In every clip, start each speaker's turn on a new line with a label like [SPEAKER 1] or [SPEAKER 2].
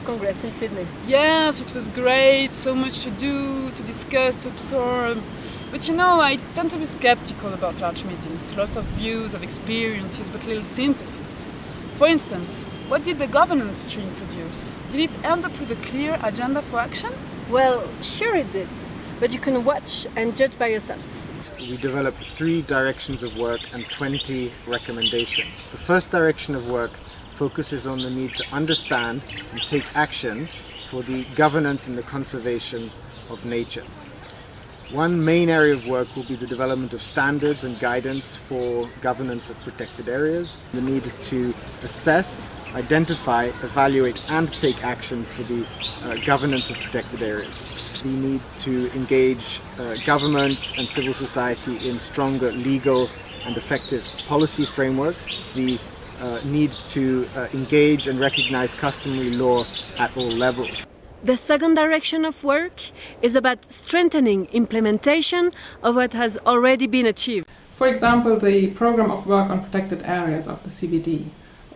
[SPEAKER 1] Congress in Sydney.
[SPEAKER 2] Yes, it was great, so much to do, to discuss, to absorb. But you know, I tend to be skeptical about large meetings. A lot of views, of experiences, but little synthesis. For instance, what did the governance stream produce? Did it end up with a clear agenda for action?
[SPEAKER 1] Well, sure it did, but you can watch and judge by yourself.
[SPEAKER 3] We developed 3 directions of work and 20 recommendations. The first direction of work focuses on the need to understand and take action for the governance and the conservation of nature. One main area of work will be the development of standards and guidance for governance of protected areas, the need to assess, identify, evaluate and take action for the governance of protected areas. We need to engage governments and civil society in stronger legal and effective policy frameworks. The need to engage and recognize customary law at all levels.
[SPEAKER 1] The second direction of work is about strengthening implementation of what has already been achieved.
[SPEAKER 4] For example, the Programme of Work on Protected Areas of the CBD,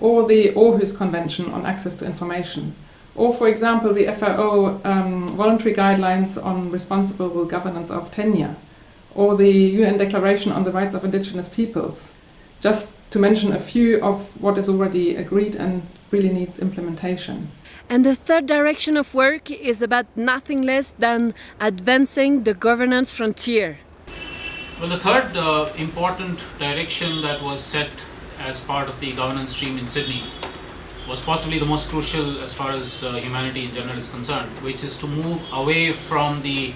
[SPEAKER 4] or the Aarhus Convention on Access to Information, or for example the FAO Voluntary Guidelines on Responsible Governance of Tenure, or the UN Declaration on the Rights of Indigenous Peoples, just to mention a few of what is already agreed and really needs implementation.
[SPEAKER 1] And the third direction of work is about nothing less than advancing the governance frontier.
[SPEAKER 5] Well, the third important direction that was set as part of the governance stream in Sydney was possibly the most crucial as far as humanity in general is concerned, which is to move away from the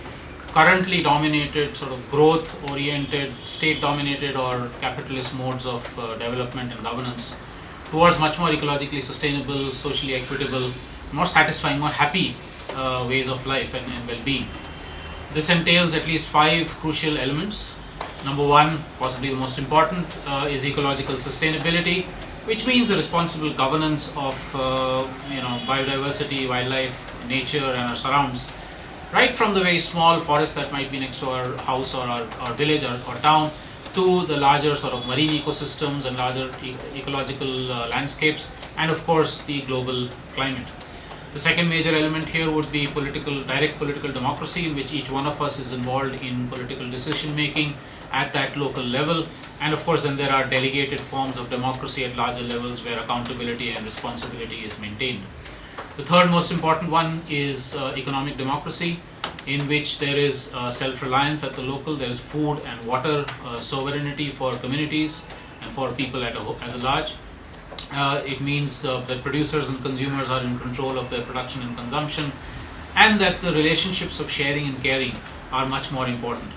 [SPEAKER 5] currently dominated, sort of growth-oriented, state-dominated or capitalist modes of development and governance towards much more ecologically sustainable, socially equitable, more satisfying, more happy ways of life and well-being. This entails at least 5 crucial elements. Number 1, possibly the most important, is ecological sustainability, which means the responsible governance of biodiversity, wildlife, nature and our surrounds. Right from the very small forest that might be next to our house or our village or town, to the larger sort of marine ecosystems and larger ecological landscapes, and of course the global climate. The second major element here would be direct political democracy, in which each one of us is involved in political decision making at that local level, and of course then there are delegated forms of democracy at larger levels where accountability and responsibility is maintained. The third most important one is economic democracy, in which there is self-reliance at the local, there is food and water sovereignty for communities and for people as a large. It means that producers and consumers are in control of their production and consumption, and that the relationships of sharing and caring are much more important.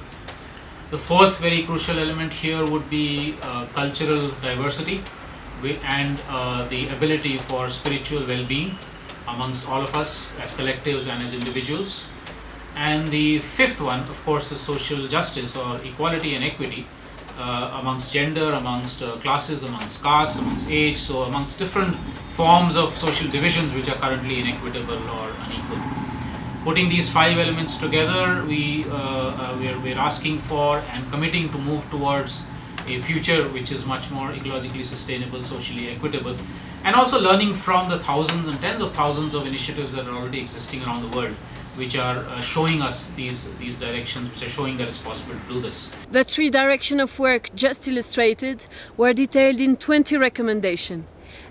[SPEAKER 5] The fourth very crucial element here would be cultural diversity and the ability for spiritual well-being amongst all of us as collectives and as individuals. And the fifth one, of course, is social justice or equality and equity amongst gender, amongst classes, amongst castes, amongst age, so amongst different forms of social divisions which are currently inequitable or unequal. Putting these 5 elements together, we're asking for and committing to move towards a future which is much more ecologically sustainable, socially equitable, and also learning from the thousands and tens of thousands of initiatives that are already existing around the world, which are showing us these directions, which are showing that it's possible to do this.
[SPEAKER 1] The 3 directions of work just illustrated were detailed in 20 recommendations.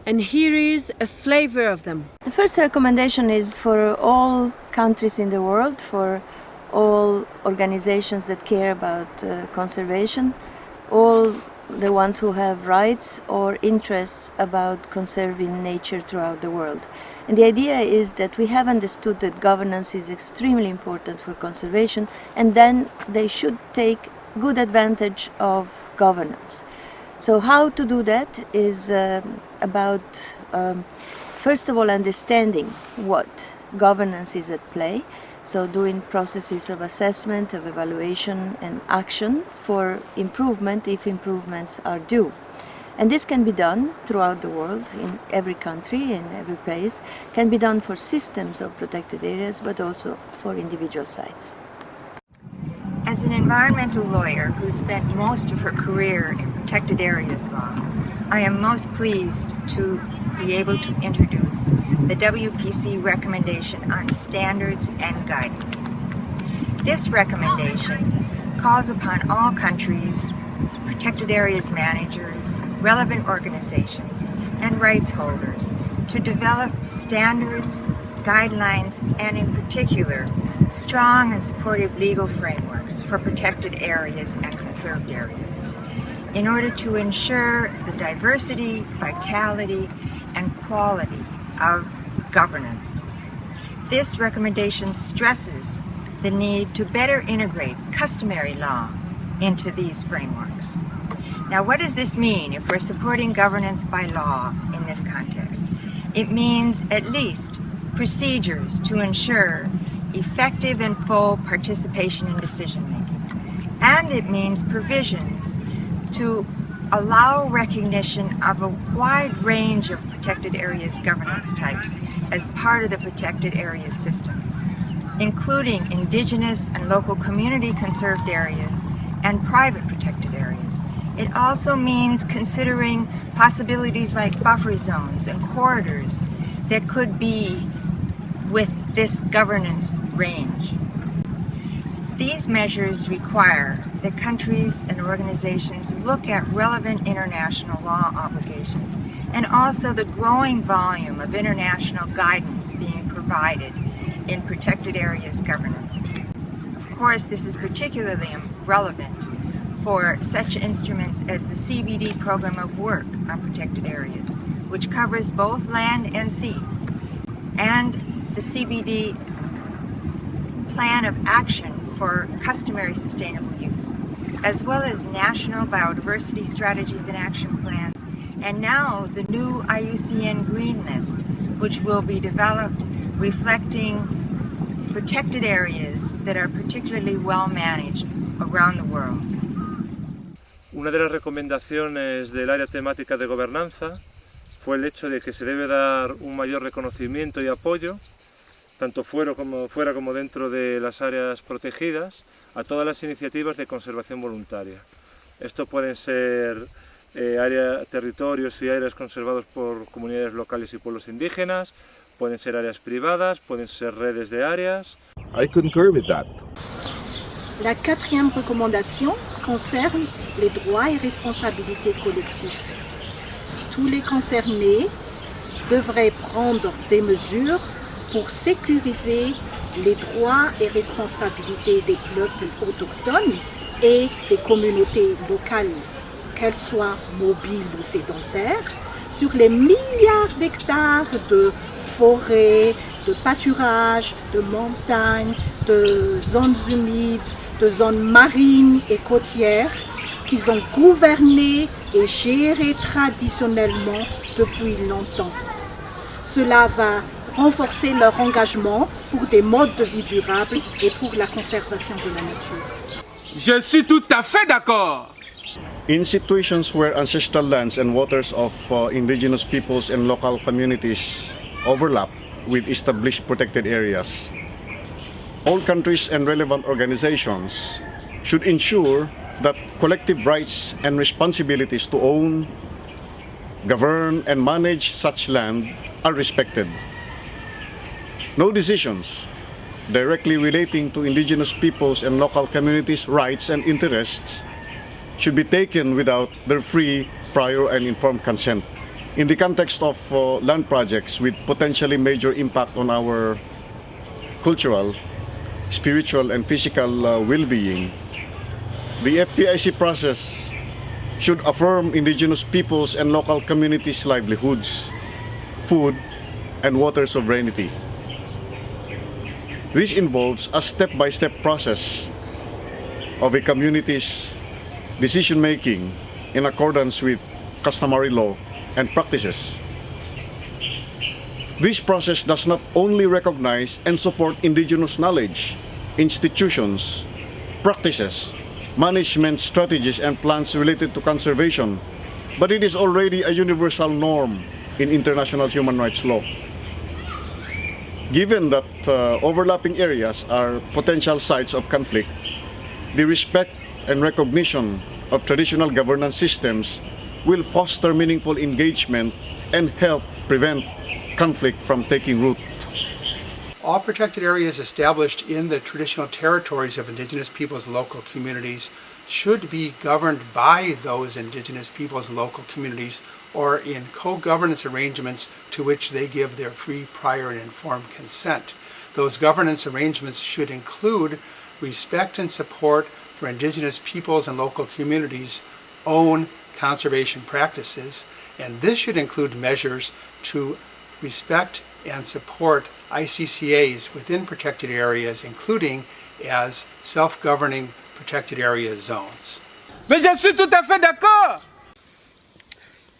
[SPEAKER 1] And here is a flavor of them.
[SPEAKER 6] The first recommendation is for all countries in the world, for all organizations that care about conservation, all the ones who have rights or interests about conserving nature throughout the world. And the idea is that we have understood that governance is extremely important for conservation, and then they should take good advantage of governance. So how to do that is about First of all, understanding what governance is at play, so doing processes of assessment, of evaluation and action for improvement if improvements are due. And this can be done throughout the world, in every country, in every place, can be done for systems of protected areas, but also for individual sites.
[SPEAKER 7] As an environmental lawyer who spent most of her career in protected areas law, I am most pleased to be able to introduce the WPC recommendation on standards and guidance. This recommendation calls upon all countries, protected areas managers, relevant organizations, and rights holders to develop standards, guidelines, and in particular, strong and supportive legal frameworks for protected areas and conserved areas in order to ensure the diversity, vitality, and quality of governance. This recommendation stresses the need to better integrate customary law into these frameworks. Now, what does this mean if we're supporting governance by law in this context? It means at least procedures to ensure effective and full participation in decision-making. And it means provisions to allow recognition of a wide range of protected areas governance types as part of the protected areas system, including indigenous and local community conserved areas and private protected areas. It also means considering possibilities like buffer zones and corridors that could be with this governance range. These measures require that countries and organizations look at relevant international law obligations and also the growing volume of international guidance being provided in protected areas governance. Of course, this is particularly relevant for such instruments as the CBD Program of Work on Protected Areas, which covers both land and sea, and the CBD Plan of Action for Customary Sustainable Use, as well as national biodiversity strategies and action plans, and now the new IUCN Green List, which will be developed reflecting protected areas that are particularly well managed around the world.
[SPEAKER 8] Una de las recomendaciones del área temática de gobernanza fue el hecho de que se debe dar un mayor reconocimiento y apoyo, tanto fuera como dentro de las áreas protegidas, a todas las iniciativas de conservación voluntaria. Esto pueden ser territorios y áreas conservados por comunidades locales y pueblos indígenas, pueden ser áreas privadas, pueden ser redes de áreas.
[SPEAKER 9] I concur with that.
[SPEAKER 10] La quatrième recommandation concerne les droits et responsabilités collectifs. Tous les concernés devraient prendre des mesures pour sécuriser les droits et responsabilités des peuples autochtones et des communautés locales, qu'elles soient mobiles ou sédentaires, sur les milliards d'hectares de forêts, de pâturages, de montagnes, de zones humides, de zones marines et côtières qu'ils ont gouvernées et gérées traditionnellement depuis longtemps. Cela va renforcer leur engagement pour des modes de vie durables et pour la conservation de la nature.
[SPEAKER 11] Je suis tout à fait d'accord.
[SPEAKER 12] In situations where ancestral lands and waters of indigenous peoples and local communities overlap with established protected areas, all countries and relevant organizations should ensure that collective rights and responsibilities to own, govern, and manage such land are respected. No decisions directly relating to indigenous peoples and local communities' rights and interests should be taken without their free, prior, and informed consent. In the context of land projects with potentially major impact on our cultural, spiritual, and physical well-being, the FPIC process should affirm indigenous peoples and local communities' livelihoods, food, and water sovereignty. This involves a step-by-step process of a community's decision-making in accordance with customary law and practices. This process does not only recognize and support indigenous knowledge, institutions, practices, management strategies and plans related to conservation, but it is already a universal norm in international human rights law. Given that overlapping areas are potential sites of conflict, the respect and recognition of traditional governance systems will foster meaningful engagement and help prevent conflict from taking root.
[SPEAKER 9] All protected areas established in the traditional territories of Indigenous peoples' local communities should be governed by those Indigenous peoples' local communities or in co-governance arrangements to which they give their free, prior, and informed consent. Those governance arrangements should include respect and support for Indigenous peoples and local communities' own conservation practices, and this should include measures to respect and support ICCAs within protected areas, including as self-governing protected area zones.
[SPEAKER 11] Mais je suis tout à fait d'accord!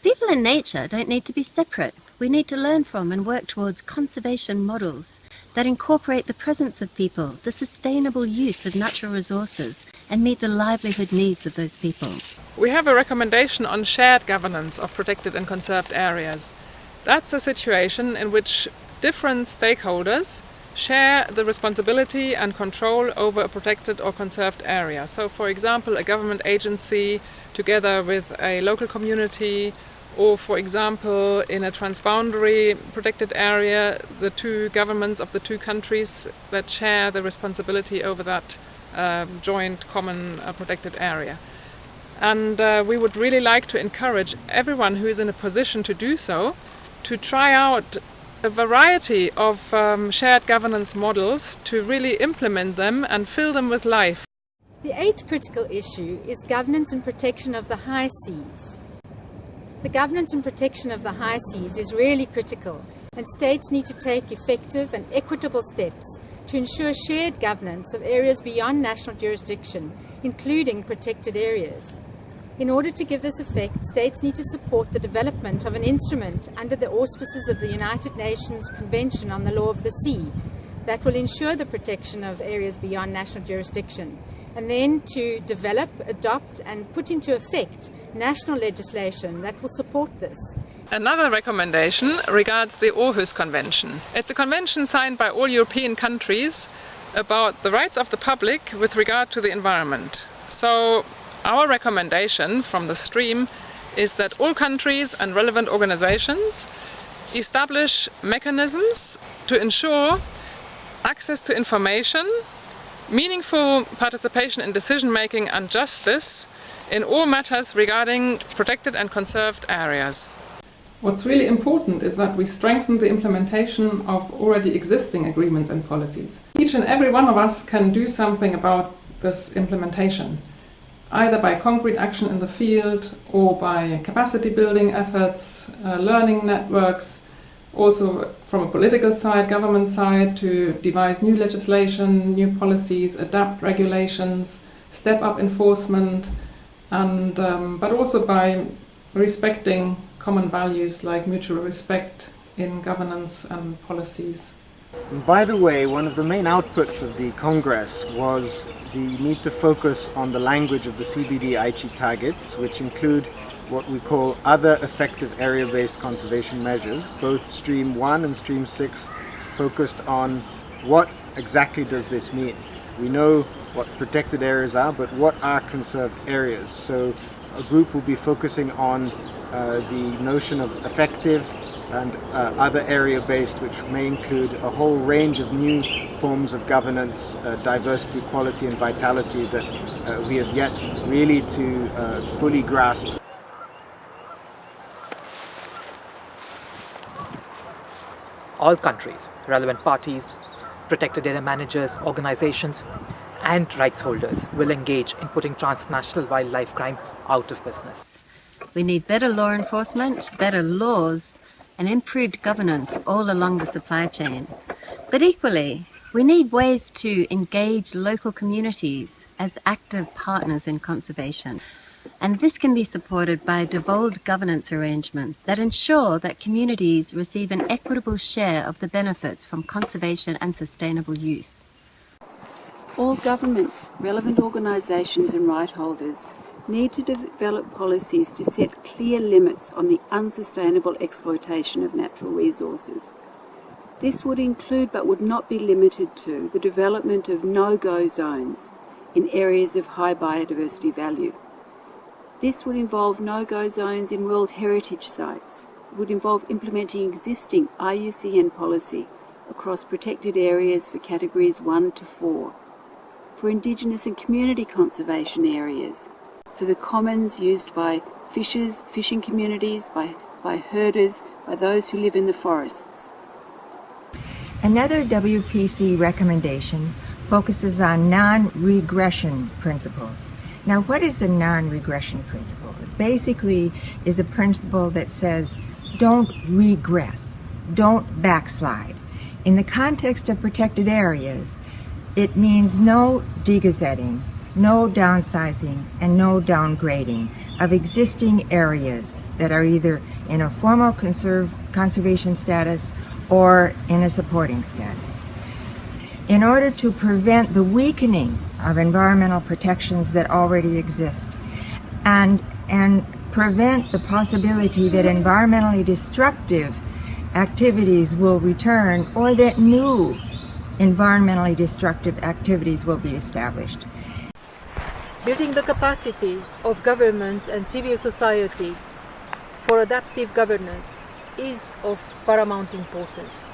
[SPEAKER 13] People and nature don't need to be separate. We need to learn from and work towards conservation models that incorporate the presence of people, the sustainable use of natural resources, and meet the livelihood needs of those people.
[SPEAKER 4] We have a recommendation on shared governance of protected and conserved areas. That's a situation in which different stakeholders share the responsibility and control over a protected or conserved area. So, for example, a government agency together with a local community, or for example, in a transboundary protected area, the two governments of the two countries that share the responsibility over that joint common protected area. And we would really like to encourage everyone who is in a position to do so to try out a variety of shared governance models to really implement them and fill them with life.
[SPEAKER 14] The eighth critical issue is governance and protection of the high seas. The governance and protection of the high seas is really critical, and states need to take effective and equitable steps to ensure shared governance of areas beyond national jurisdiction, including protected areas. In order to give this effect, states need to support the development of an instrument under the auspices of the United Nations Convention on the Law of the Sea that will ensure the protection of areas beyond national jurisdiction, and then to develop, adopt and put into effect national legislation that will support this.
[SPEAKER 4] Another recommendation regards the Aarhus Convention. It's a convention signed by all European countries about the rights of the public with regard to the environment. So our recommendation from the stream is that all countries and relevant organizations establish mechanisms to ensure access to information, meaningful participation in decision-making and justice in all matters regarding protected and conserved areas. What's really important is that we strengthen the implementation of already existing agreements and policies. Each and every one of us can do something about this implementation, either by concrete action in the field or by capacity building efforts, learning networks, also from a political side, government side, to devise new legislation, new policies, adapt regulations, step up enforcement, and but also by respecting common values like mutual respect in governance and policies.
[SPEAKER 3] And by the way, one of the main outputs of the Congress was the need to focus on the language of the CBD Aichi targets, which include what we call other effective area-based conservation measures. Both Stream 1 and Stream 6 focused on what exactly does this mean. We know what protected areas are, but what are conserved areas? So a group will be focusing on the notion of effective and other area-based, which may include a whole range of new forms of governance, diversity, quality and vitality that we have yet really to fully grasp.
[SPEAKER 15] All countries, relevant parties, protected area managers, organizations and rights holders will engage in putting transnational wildlife crime out of business.
[SPEAKER 13] We need better law enforcement, better laws, and improved governance all along the supply chain. But equally, we need ways to engage local communities as active partners in conservation. And this can be supported by devolved governance arrangements that ensure that communities receive an equitable share of the benefits from conservation and sustainable use.
[SPEAKER 16] All governments, relevant organisations and right holders need to develop policies to set clear limits on the unsustainable exploitation of natural resources. This would include, but would not be limited to, the development of no-go zones in areas of high biodiversity value. This would involve no-go zones in World Heritage sites. It would involve implementing existing IUCN policy across protected areas for categories 1 to 4, for Indigenous and community conservation areas, for the commons used by fishers, fishing communities, by herders, by those who live in the forests.
[SPEAKER 7] Another WPC recommendation focuses on non-regression principles. Now, what is a non-regression principle? It basically is a principle that says, don't regress, don't backslide. In the context of protected areas, it means no degazetting, no downsizing, and no downgrading of existing areas that are either in a formal conservation status or in a supporting status. In order to prevent the weakening of environmental protections that already exist and prevent the possibility that environmentally destructive activities will return or that new environmentally destructive activities will be established.
[SPEAKER 1] Building the capacity of governments and civil society for adaptive governance is of paramount importance.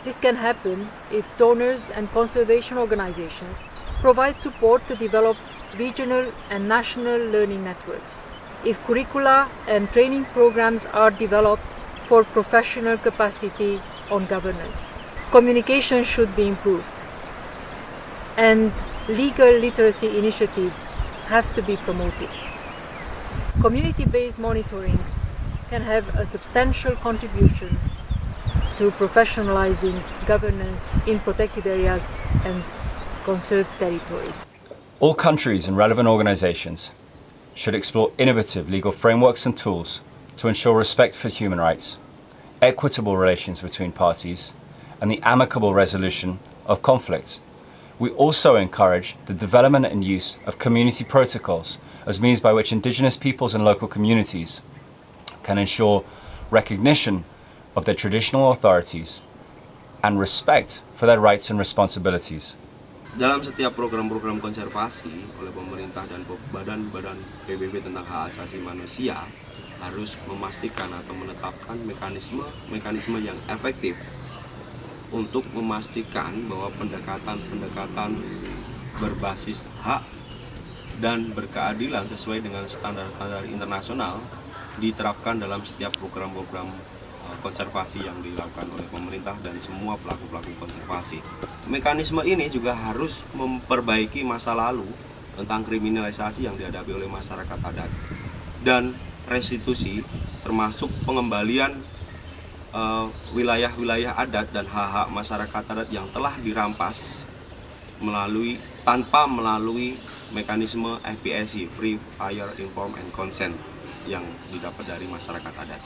[SPEAKER 1] This can happen if donors and conservation organizations provide support to develop regional and national learning networks, if curricula and training programs are developed for professional capacity on governance. Communication should be improved, and legal literacy initiatives have to be promoted. Community-based monitoring can have a substantial contribution to professionalizing governance in protected areas and conserved territories.
[SPEAKER 17] All countries and relevant organizations should explore innovative legal frameworks and tools to ensure respect for human rights, equitable relations between parties, and the amicable resolution of conflicts. We also encourage the development and use of community protocols as means by which Indigenous peoples and local communities can ensure recognition of their traditional authorities and respect for their rights and responsibilities.
[SPEAKER 18] Dalam setiap program-program konservasi oleh pemerintah dan badan-badan PBB tentang hak asasi manusia harus memastikan atau menetapkan mekanisme yang efektif untuk memastikan bahwa pendekatan berbasis hak dan berkeadilan sesuai dengan standar-standar internasional diterapkan dalam setiap program-program konservasi yang dilakukan oleh pemerintah dan semua pelaku-pelaku konservasi. Mekanisme ini juga harus memperbaiki masa lalu tentang kriminalisasi yang dihadapi oleh masyarakat adat dan restitusi, termasuk pengembalian wilayah-wilayah adat dan hak-hak masyarakat adat yang telah dirampas tanpa melalui mekanisme FPSI, Free, Prior, Inform, and Consent yang didapat dari masyarakat adat.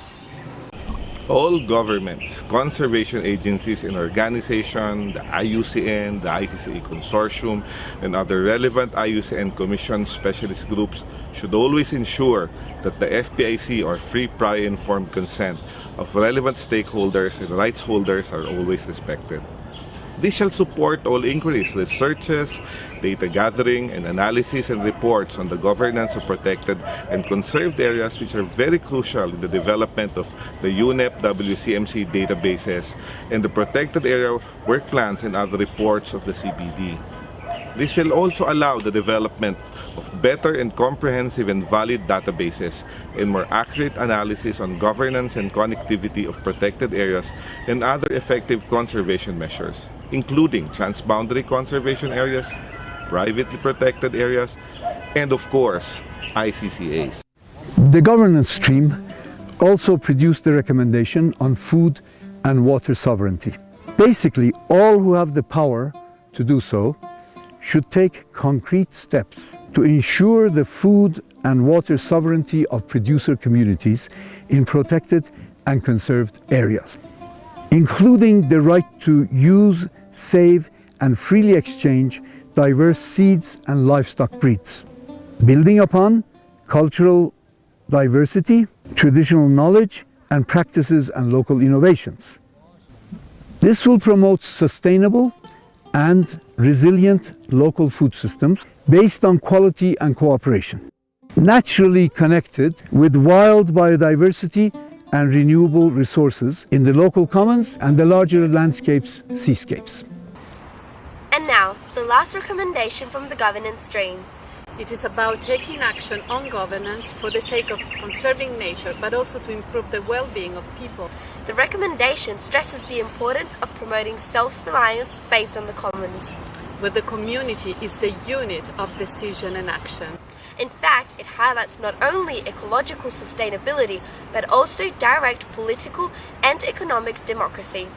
[SPEAKER 19] All governments, conservation agencies and organizations, the IUCN, the ICCA Consortium, and other relevant IUCN Commission specialist groups should always ensure that the FPIC or Free, Prior, Informed Consent of relevant stakeholders and rights holders are always respected. This shall support all inquiries, researches, data gathering, and analysis and reports on the governance of protected and conserved areas, which are very crucial in the development of the UNEP WCMC databases and the protected area work plans and other reports of the CBD. This will also allow the development of better and comprehensive and valid databases and more accurate analysis on governance and connectivity of protected areas and other effective conservation measures, including transboundary conservation areas, privately protected areas, and of course, ICCAs.
[SPEAKER 20] The governance stream also produced a recommendation on food and water sovereignty. Basically, all who have the power to do so should take concrete steps to ensure the food and water sovereignty of producer communities in protected and conserved areas, including the right to use, save, and freely exchange diverse seeds and livestock breeds, building upon cultural diversity, traditional knowledge, and practices and local innovations. This will promote sustainable and resilient local food systems based on quality and cooperation, naturally connected with wild biodiversity and renewable resources in the local commons and the larger landscapes, seascapes.
[SPEAKER 21] And now, the last recommendation from the governance stream.
[SPEAKER 1] It is about taking action on governance for the sake of conserving nature, but also to improve the well-being of people.
[SPEAKER 21] The recommendation stresses the importance of promoting self-reliance based on the commons,
[SPEAKER 1] where the community is the unit of decision and action.
[SPEAKER 21] In fact, it highlights not only ecological sustainability, but also direct political and economic democracy,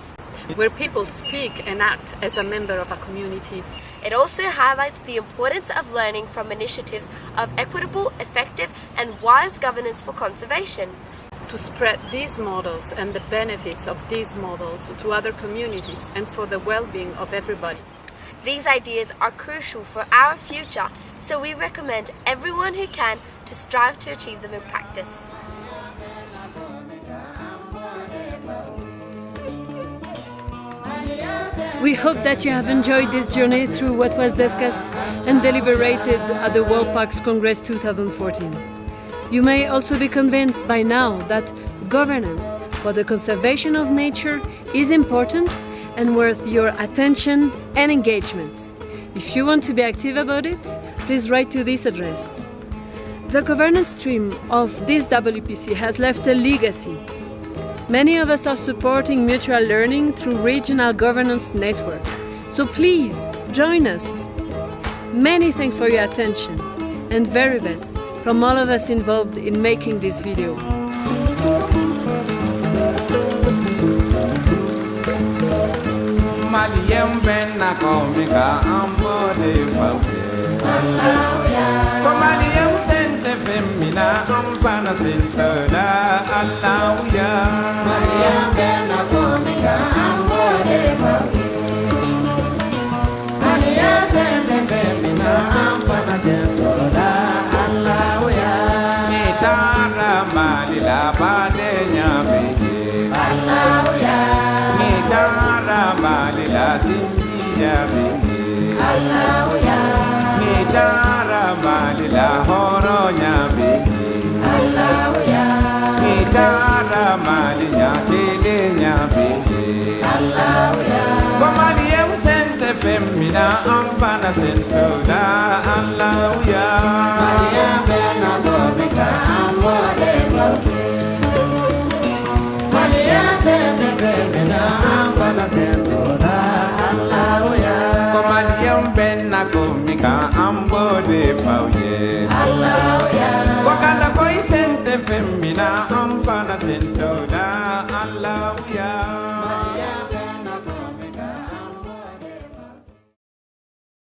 [SPEAKER 1] where people speak and act as a member of a community.
[SPEAKER 21] It also highlights the importance of learning from initiatives of equitable, effective, and wise governance for conservation.
[SPEAKER 1] To spread these models and the benefits of these models to other communities and for the well-being of everybody.
[SPEAKER 21] These ideas are crucial for our future, so we recommend everyone who can to strive to achieve them in practice.
[SPEAKER 22] We hope that you have enjoyed this journey through what was discussed and deliberated at the World Parks Congress 2014. You may also be convinced by now that governance for the conservation of nature is important and worth your attention and engagement. If you want to be active about it, please write to this address. The governance stream of this WPC has left a legacy. Many of us are supporting mutual learning through regional governance network. So please join us. Many thanks for your attention and very best from all of us involved in making this video.
[SPEAKER 23] Femina, Ampana Sintola, Alauya, Maria Bena Comica, Amore, Maria Femina, Ampana Sintola, Alauya, Nitara Malila Badenya Bigi, Alauya, Nitara Malila Sinja Bigi, Alauya. Nitara malila horo nyabiki, Alauya. Nitara malinya kele nyabiki, Alauya. Komalie usente femina ampana sentola, Alauya. Maria bena gomika amore boki, Maria sente femina ampana sentola, Alauya. Komalie bena gomika ambode fauye, Alauya. Wakanda koi sente femina amfana sento